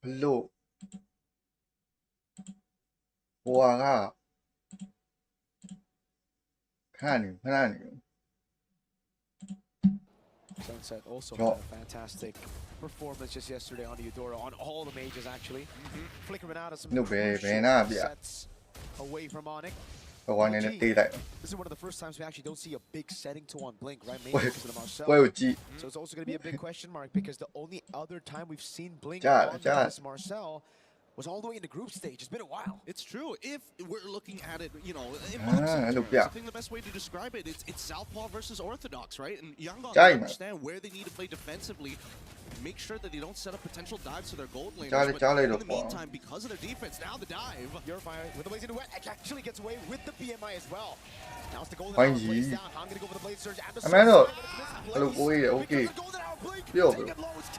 Look. Wow. Sunset also had a fantastic performance just yesterday on the Eudora, on all the majors actually. Flickering out of some sets away from Onyx. This is one of the first times we actually don't see a big setting to on Blink, right? Mainly because of the Marcel. So it's also going to be a big question mark because the only other time we've seen Blink on this Marcel was all the way in the group stage. It's been a while. It's true. If we're looking at it, you know, in boxing terms, I think the best way to describe it, it's Southpaw versus Orthodox, right? And Yangon understand where they need to play defensively, make sure that they don't set up potential dives to their gold laners. But in the meantime, because of their defense, now the dive. Purifier with the blaze into wet actually gets away with the BMI as well. Now it's the golden hour plays down. I'm gonna go for the blade surge and the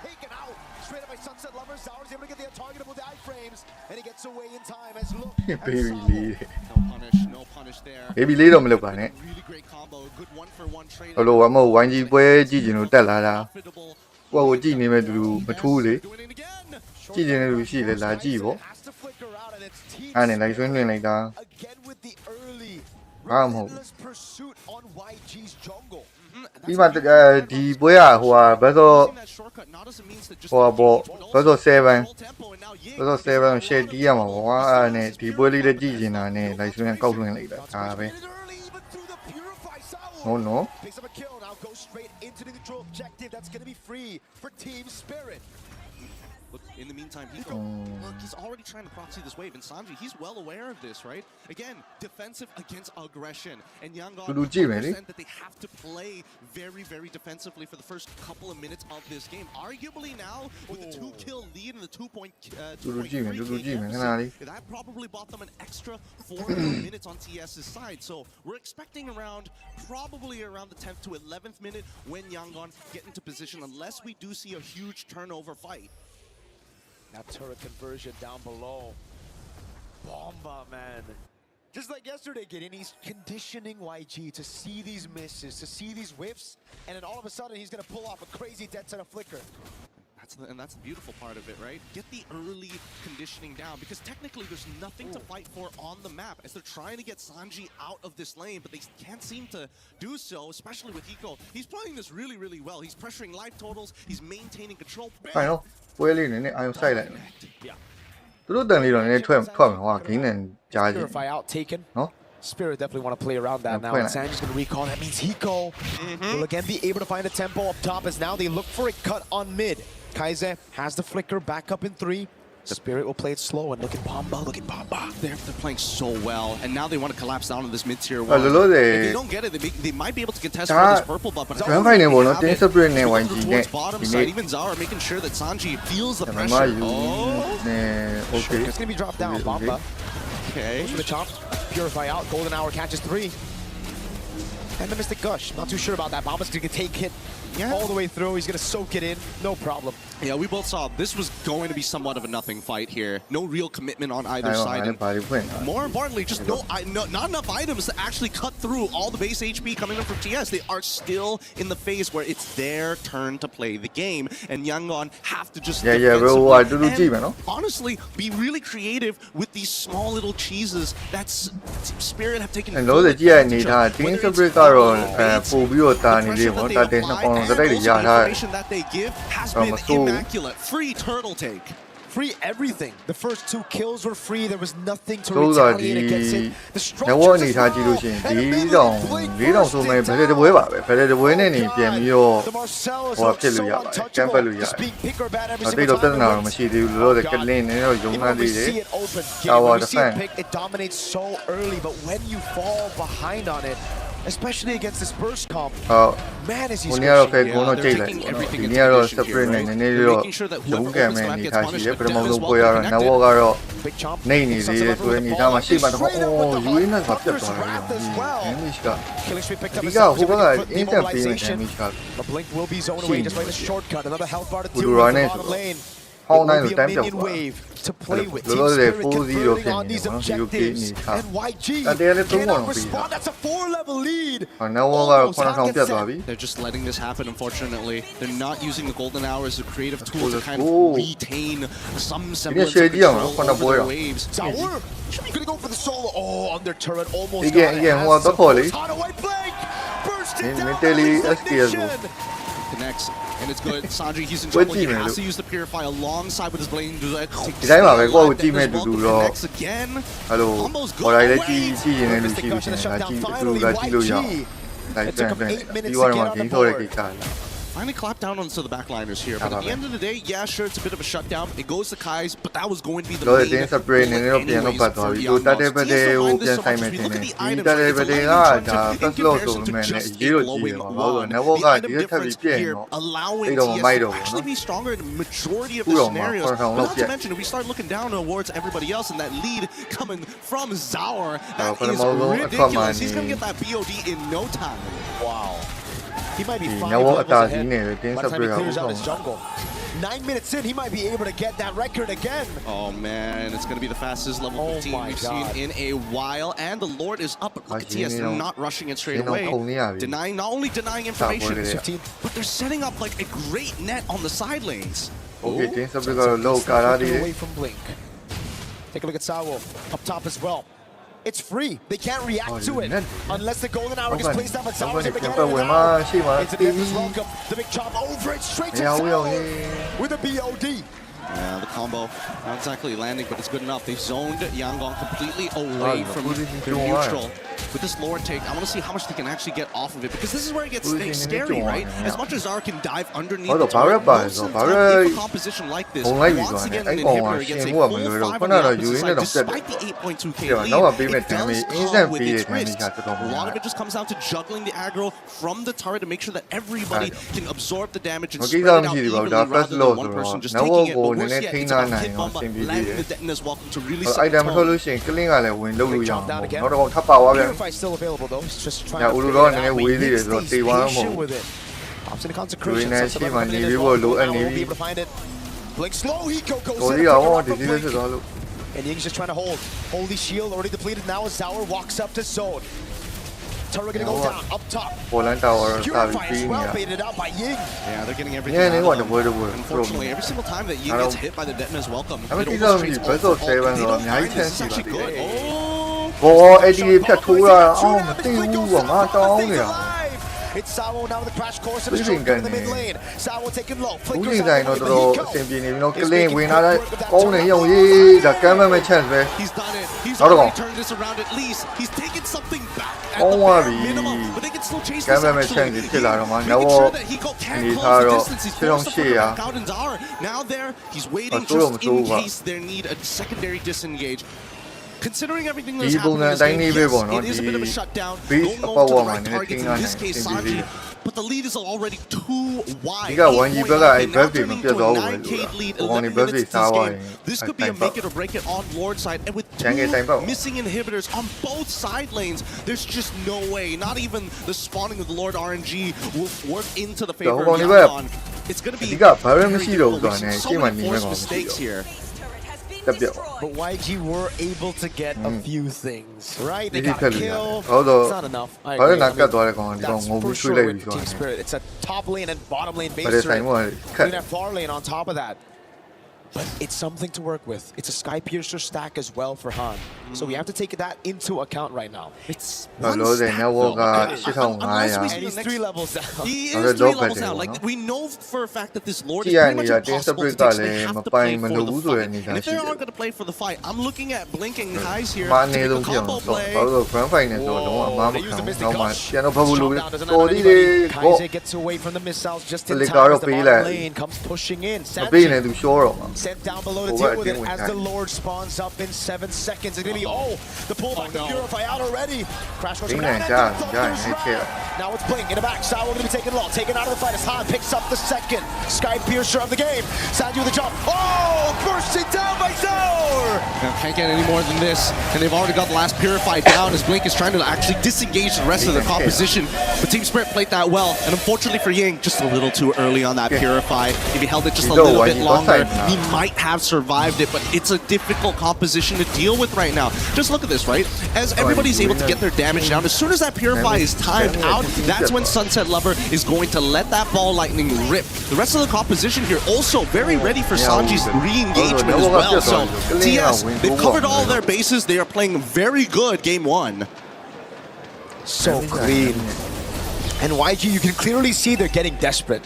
taken out. Straight up by Sunset Lovers. Sour's able to get the untargetable dive frames, and he gets away in time as look. No punish there. Baby Lee တော့မလုပ်ပါနဲ့ Really great combo. Good one for one trade. ဟိုလိုကမဟုတ်ဝိုင်းကြီးပွဲကြည့်ကျင်လို့တက်လာတာကိုယ့်ကိုကြည့်နေမဲ့သူမထူးလေကြည့်ကျင်တဲ့လူရှိလေလာကြည့်ပေါ့အဲ့နဲ့လိုက်ဆွင်းလွင်လိုက်တာဘာမဟုတ်ဒီမှာဒီပွဲကဟိုဟာဘယ်တော့ဟိုဘောဘယ်တော့7 share တီးရမှာပေါ့အဲ့နဲ့ဒီပွဲလေးလည်းကြည့်ကျင်တာနဲ့လိုက်ဆွင်းကောက်လွင်လိုက်တာဒါပဲ No. Picks up a kill now, goes straight into the neutral objective. That's going to be free for Team Spirit. Look, in the meantime, look, he's already trying to proxy this wave, and Sanji, he's well aware of this, right? Again, defensive against aggression, and Yangon understand that they have to play very, very defensively for the first couple of minutes of this game. Arguably now, with the 2-kill lead and the 2-point that probably bought them an extra 4 minutes on TS's side. So we're expecting probably around the 10th to 11th minute when Yangon get into position, unless we do see a huge turnover fight. That turret conversion down below. Bomba, man. Just like yesterday, Gideon, he's conditioning YG to see these misses, to see these whiffs, and then all of a sudden he's going to pull off a crazy dead set of flicker. That's the beautiful part of it, right? Get the early conditioning down, because technically there's nothing to fight for on the map as they're trying to get Sanji out of this lane, but they can't seem to do so, especially with Eco. He's playing this really, really well. He's pressuring life totals. He's maintaining control. I know. ပွဲလေးနည်းနည်းအာရုံစိုက်လိုက်သူတို့တန်လေးတော့နည်းနည်းထွက်မှာဟိုဂိမ်းနဲ့ကြားကြီး Purify out taken နော် Spirit definitely want to play around that now. And Sanji's going to recall. That means Hiko will again be able to find a tempo up top as now they look for a cut on mid. Kaize has the flicker back up in 3. Spirit will play it slow and look at Bomba. They're playing so well, and now they want to collapse down on this mid tier 1. If they don't get it, they might be able to contest for this purple buff. But bottom side, even Zara making sure that Sanji feels the pressure. Okay, it's gonna be dropped down. Bomba. Okay. Goes for the chop. Purify out. Golden Hour catches 3. And the Mystic Gush. Not too sure about that. Bomba's gonna take hit Yeah. all the way through. He's going to soak it in. No problem. Yeah, we both saw this was going to be somewhat of a nothing fight here. No real commitment on either side. And more importantly, just not enough items to actually cut through all the base HP coming in from TS. They are still in the phase where it's their turn to play the game, and Yangon have to just honestly be really creative with these small little cheeses that Spirit have taken. And those advantage that they give has been immaculate. Free turtle take. Free everything. The first 2 kills were free. There was nothing to retaliate against it. The structure is well. The Marcellus looks so untouchable. Just being pick or ban every single time. Even when we see it open, when we see it pick, it dominates so early. But when you fall behind on it, especially against this burst comp, man, is he squishing. They're taking everything into consideration here, right? They're making sure that whoever opens the map gets punished, but Dev is well connected. Big chomp. Killing streak picked up a demobilization. The blink will be zoned away just by the shortcut. Another health bar to deal with the bottom lane. It will be a minion wave to play with. Team Spirit converting on these objectives. And YG cannot respond. That's a 4-level lead. They're just letting this happen, unfortunately. They're not using the golden hour as a creative tool to kind of retain some semblance of control over their waves. Sour gonna go for the solo. Oh, under turret, almost got it. Hot away Blake! Bursting down the connects, and it's good. Sanji, he's in trouble. He has to use the Purify alongside with his Blade. Connects again. Almost go away. It took him 8 minutes to get on the board. Finally clapped down onto the backliners here, but at the end of the day, yeah, sure, it's a bit of a shutdown. It goes to Kai's, but that was going to be the main anyways for the Young Bucks. TS don't mind this so much. We look at the items, it's a lightning truncheon in comparison to just a glowing wand. The item difference here allowing TS to actually be stronger in the majority of the scenarios. But not to mention, if we start looking down towards everybody else and that lead coming from Zaur, that is ridiculous. He's going to get that BOD in no time. Wow. He might be 5 levels ahead by the time he clears out his jungle. 9 minutes in, he might be able to get that record again. Oh man, it's going to be the fastest level 15 we've seen in a while. And the Lord is up, but look at TS, they're not rushing it straight away. Not only denying information, but they're setting up like a great net on the side lanes. Away from Blink. Take a look at Sawo up top as well. It's free. They can't react to it unless the golden hour gets placed down. But Saur's able to get it now. Into the endless welcome. The big chop over it straight to Saur with a BOD. Yeah, the combo not exactly landing, but it's good enough. They've zoned Yangon completely away from their neutral. With this Lord take, I want to see how much they can actually get off of it, because this is where it gets scary, right? As much as Zaur can dive underneath the turret, most of the time, if a composition like this, once again an inhibitor against a full 5 on the opposite side, despite the 8.2k lead, it does come with its risks. A lot of it just comes down to juggling the aggro from the turret to make sure that everybody can absorb the damage and spread it out evenly rather than one person just taking it. But worse yet, it's about hit bomb, landing the detonator's welcome to really set the tone. Purify's still available though. He's just trying to figure it out. He stays patient with it. Pops into consecration. Sets him up coming in as well. Won't be able to find it. Blink slow. Eco goes in. And Ying's just trying to hold. Holy shield already depleted. Now as Zaur walks up to zone. Turret gonna go down up top. Purify is well baited out by Ying. Yeah, they're getting everything out of them. Unfortunately, every single time that Ying gets hit by the detonator's welcome, it almost trades all for all. They don't find this. This is actually good. It's Sawo now with the crash course and a stroke in the mid lane. Sawo taking low. Flickers out the He's done it. He's already turned this around at least. He's taken something back at the bare minimum. But they can still chase this actually. Making sure that he can't close the distance. He's forced to put it back out in Zaur. Now there, he's waiting just in case they need a secondary disengage. Considering everything that's happened in this game, yes, it is a bit of a shutdown. Going over to the right targets, in this case, Sanji but the lead is already too wide. ဒီက 1G ဘက်က They now birthday turn မ into ပြတ် a သွားဘူး 9K lead, ဟိုကောင်ဒီ 11 birthday minutes to စား this သွား game. ရင် This could be a make it or break it on Lord side, and with two ကျန်ခဲ့တိုင်ပေါက် missing inhibitors on both side lanes, there's just no way. Not even the spawning of the Lord RNG will work into the favor of ဟိုကောင်ဒီဘက် Yangon. It's going to အ be ဓိက barrier မရှိတော့ဘူး difficult. ဆိုတာနဲ့ So ရှေ့မှာ many နေမဲ့ forced ကောင်မရှိ mistakes တော့ here. တက်ပြတ် But YG were able to get a few things, right? They ဒီ got ခက် a လို့ kill. ဟောတော့ It's not enough. I ဘာလဲ agree. နာ I ကတ် mean, သွားတဲ့ကောင်ကဒီကောင် that's ငုံ for ပြီးရွှေ့ sure လိုက် with ပြီး the ဆို team တော့ spirit. It's a top lane and bottom lane ဘာ base လဲဆိုင် turret. မို့ခက် Even at far lane on top of that. But it's something to work with. It's a Sky Piercer stack as well for Han. So we have to take that into account right now. It's ဘာ one လို့လဲ stack, network though. က Unless we 8500 see And he's the next 3 levels down. He Okay, is 3 low levels battery, down. Like, no? we know for a fact that this Lord is ကြည့်ရ pretty နေ much ရ impossible to Team take, so Separate they က have လည်း to မပိုင် play မ for လို့ the ဘူးဆိုတဲ့ fight. အနေအထား And if ရှိ they တယ် aren't going to play for the fight, I'm looking at blinking highs here. မာနေ to make လို့ a ဖြစ်အောင် combo တော့ play. ဘာလို့ grand fight နဲ့ဆိုတော့လုံးဝအမှားမ They ခံ use the ဘူး Mystic နောက်မှ Gush. ပြန်တော့ဖဘူးလို့ Shot down doesn't တော် matter ဒီလေ anybody. ဟော Kaize gets away from the missiles just in Flick time out as the of bottom Pila. lane comes pushing in. မပေးနဲ့ Sanji သူ short တော့မှာ sent down below to Oh, deal right, with it didn't as we? the Lord spawns up in 7 seconds. It's going to be, the pullback Oh, no. to Purify out already. Crash course. Ding coming and out, and jab, then jab, there's and Rao. Now it's Blink in the back. Sawa going to be taken low. Taken out of the fight as Han picks up the second Sky Piercer of the game. Sanji with the jump. Oh, bursting down by Zaur. Can't get any more than this. And they've already got the last Purify down as Blink is trying to actually disengage the rest of the composition. But Team Spirit played that well. And unfortunately for Ying, just a little too early on that Purify. If he held it just a little bit longer, he might have survived it. But it's a difficult composition to deal with right now. Just look at this, right? As everybody's able to get their damage down, as soon as that Purify is timed out, that's when Sunset Lover is going to let that ball lightning rip. The rest of the composition here also very ready for Sanji's re-engagement as well. So TS, they've covered all their bases. They are playing very good game 1. So clean. And YG, you can clearly see they're getting desperate.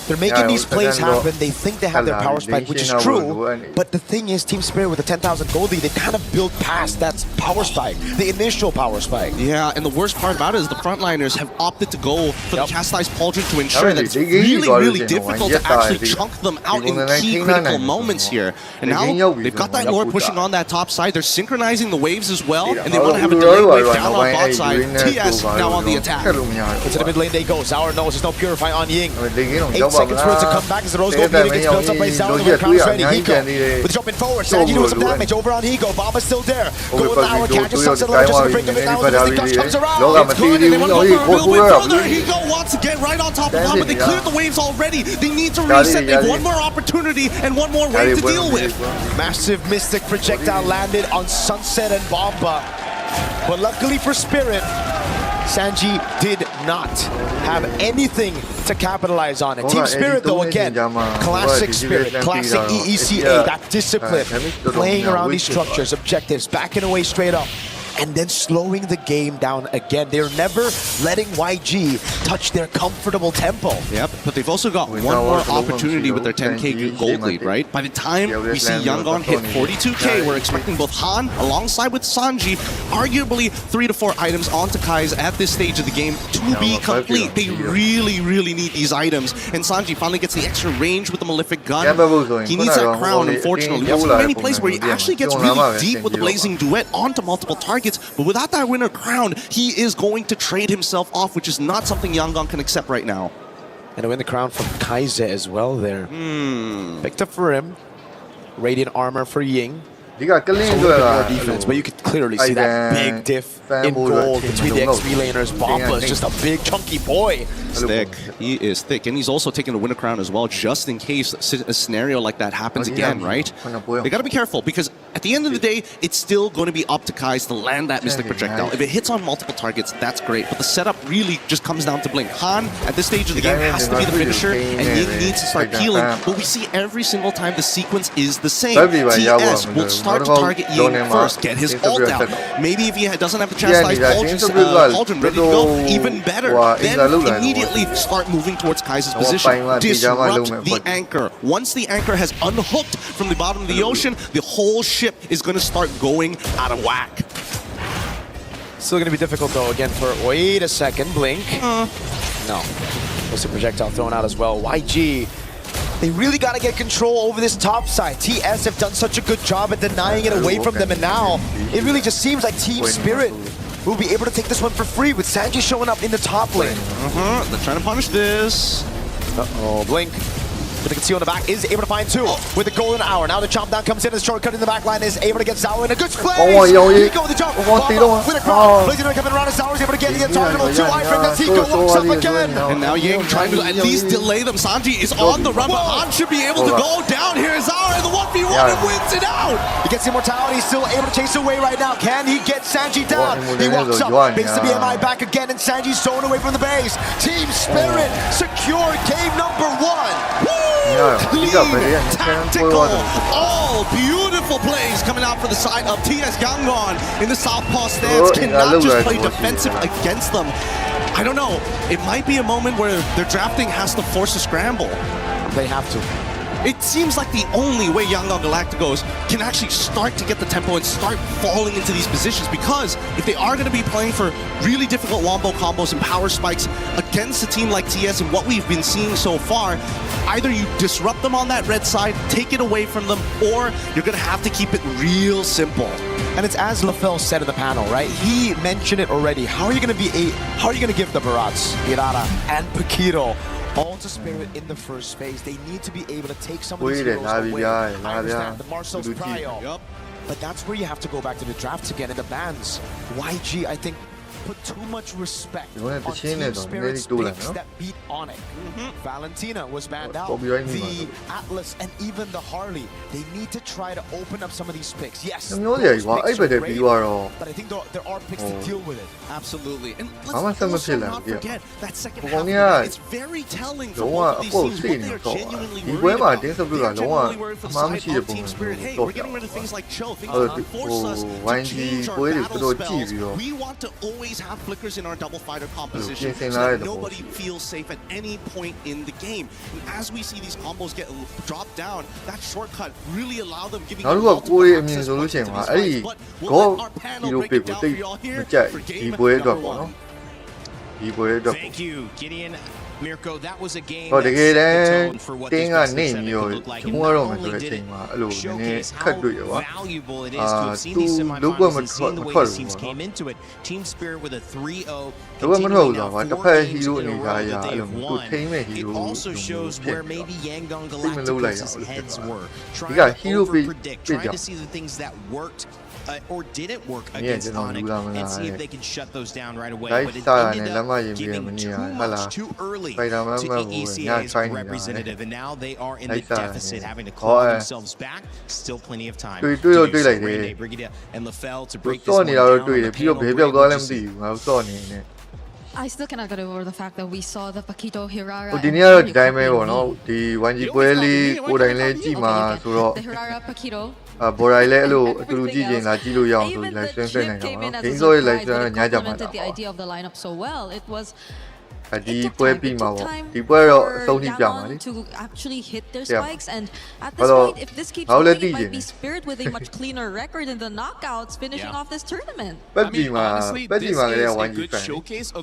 They're making these plays happen. They think they have their power spike, which is true. But the thing is, Team Spirit with the 10,000 gold lead, they kind of built past that power spike, the initial power spike. Yeah, and the worst part about it is the frontliners have opted to go for the Chastised Pauldron to ensure that it's really, really difficult to actually chunk them out in key critical moments here. And now they've got that Lord pushing on that top side. They're synchronizing the waves as well, and they want to have a delayed wave down on bot side. TS now on the attack. Into the mid lane they go. Zaur knows there's no Purify on Ying. 8 8 seconds for it to come back as the Rose Gold meter gets built up by Zaur. The crown's ready. Hiko with jumping forward. Sanji doing some damage over on Hiko. Bomba's still there. Go with the hour catches Sunset Lover just to bring him in now. The Mystic Gush comes around. It's good, and they want to go for a little bit further. Hiko wants to get right on top of Han, but they cleared the waves already. They need to reset. They have one more opportunity and one more wave to deal with. Massive Mystic projectile landed on Sunset and Bomba. But luckily for Spirit, Sanji did not have anything to capitalize on it. Team Spirit, though, again, classic Spirit, classic EECA, that discipline, playing around these structures, objectives, backing away straight up, and then slowing the game down again. They're never letting YG touch their comfortable tempo. Yep, but they've also got one more opportunity with their 10k gold lead, right? By the time we see Yangon hit 42k, we're expecting both Han alongside with Sanji, arguably 3 to 4 items onto Kai's at this stage of the game to be complete. They really, really need these items. And Sanji finally gets the extra range with the Malefic gun. He needs that crown, unfortunately. We've seen many plays where he actually gets really deep with the Blazing Duet onto multiple targets. But without that winner crown, he is going to trade himself off, which is not something Yangon can accept right now. And to win the crown from Kaize as well there. Picked up for him. Radiant armor for Ying. ဒီကကလင်း A တို့ little က bit more defense, but you could clearly see that big diff in gold between the XP laners. Bomba is just a big chunky boy. He's thick. He is thick. And he's also taking the winner crown as well, just in case a scenario like that happens again, right? They got to be careful, because at the end of the day, it's still going to be up to Kai's to land that Mystic Projectile. If it hits on multiple targets, that's great. But the setup really just comes down to Blink. Han, at this stage of the game, has to be the finisher, and Ying needs to start peeling. But we see every single time the sequence is the same. TS will start to target Ying first, get his ult out. Maybe if he doesn't have the Chastised Pauldron ready to go, even better. Then immediately start moving towards Kai's position. Disrupt the anchor. Once the anchor has unhooked from the bottom of the ocean, the whole ship is going to start going out of whack. Still going to be difficult, though, again, for... Wait a second, Blink. No. There's a projectile thrown out as well. YG, they really got to get control over this top side. TS have done such a good job at denying it away from them, and now it really just seems like Team Spirit will be able to take this one for free with Sanji showing up in the top lane. They're trying to punish this. Uh-oh, Blink. With the conceal in the back is able to find two with the golden hour. Now the chomp down comes in as shortcut in the back line is able to get Zawa in a good place. Oh, Here we go with the jump. With a crowd. Blazing coming around as Zawa is able to get the target on two iframe as he looks up again. And now Ying trying to at least delay them. Sanji is on the run, but Han should be able to go down. Here is Zawa in the 1v1 and wins it out. He gets immortality, still able to chase away right now. Can he get Sanji down? He walks up, makes the BMI back again, and Sanji's stolen away from the base. Team Spirit secure game number 1. Clean, tactical, all beautiful plays coming out for the side of TS Gangwon in the southpaw stance. Cannot just play defensive against them. I don't know. It might be a moment where their drafting has to force a scramble. They have to. It seems like the only way Yangon Galacticos can actually start to get the tempo and start falling into these positions, because if they are going to be playing for really difficult wombo combos and power spikes against a team like TS and what we've been seeing so far, either you disrupt them on that red side, take it away from them, or you're going to have to keep it real simple. And it's as LaFell said in the panel, right? He mentioned it already. How are you going to give the Barats, Irara, and Paquito all to Spirit in the first phase? They need to be able to take some of these heroes away. I understand the Marcel's Prio, but that's where you have to go back to the drafts again and the bans. YG, I think, put too much respect on Team Spirit's picks that beat Onyx. Valentina was banned out. The Atlas and even the Harley, they need to try to open up some of these picks. Yes, those picks are great, but I think there are picks to deal with it. Absolutely. And let's also not forget that second half, it's very telling for both of these teams what they are genuinely worried about. They're genuinely worried for the side of Team Spirit. Hey, we're getting rid of things like Cho, things that force us to change our battle spells. We want to always have flickers in our double fighter composition so that nobody feels safe at any point in the game. And as we see these combos get dropped down, that shortcut really allow them giving you multiple access points into these fights. But we'll let our panel break it down for y'all here for game number 1. Thank you, Gideon. Mirko, that was a game တော့တကယ်တမ်း that set the tone for what တင်း this ကနေ season ပြီးတော့ could look like. ကျုံ And ရ not တော့မယ်ဆို only တဲ့အ did ချိန် it မှာအဲ့လိုနည်းနည်း showcase ခက် how တွေ့ရပါ valuable it is to have seen these သူလုတ်က semifinals မ and ထွက် seen the မ way ထွက် these ဘူး teams ပေါ့ came into it. Team Spirit with a 3-0. သူကမထွက်ဘူး continuing ဆို now တော့တစ် 4 ဖက် games ဟီရို in အနေ a ထား row အရာ that အဲ့ they လို have သူ won. ထိမ့်မဲ့ဟီ It ရို also shows where maybe Yangon Galacticos' heads were, trying got to hero over-predict, big trying to job. see the things that worked or didn't work against Onyx and see if they can shut those down right away. But it ended up giving too much too early to EECA's representative, and now they are in the deficit, having to claw themselves back. Still plenty of time. Rene, Brigida, and LaFell to break this one down on the panel. We're able to see. I still cannot get over the fact that we saw the Paquito Hirara ဟိုဒီနေ့ကတော့ဒီတိုင်းပဲပေါ့နော်ဒီ 1G ပွဲလေးကိုယ်တိုင်လည်းကြည့်မှာဆိုတော့ the Hirara Paquito ဘော်ရိုင်လည်းအဲ့လိုအတူတူကြည့်ရင်လာကြည့်လို့ရအောင်ဆိုပြီး live stream ဆွဲနိုင်တာပေါ့နော် Game Soul ရဲ့ live stream ကညကြမှာ the idea of the lineup so well. It was ဒီပွဲပြီးမှာပေါ့ဒီပွဲတော့အဆုံးထိပြမှာလေ to actually hit their spikes, and at this point, if this keeps going, it might be Spirit with a much cleaner record in the knockouts, finishing off this tournament. ပက်ပြီးမှာ honestly, ပက်ပြီးမှာလည်း this is a 1G good fan showcase of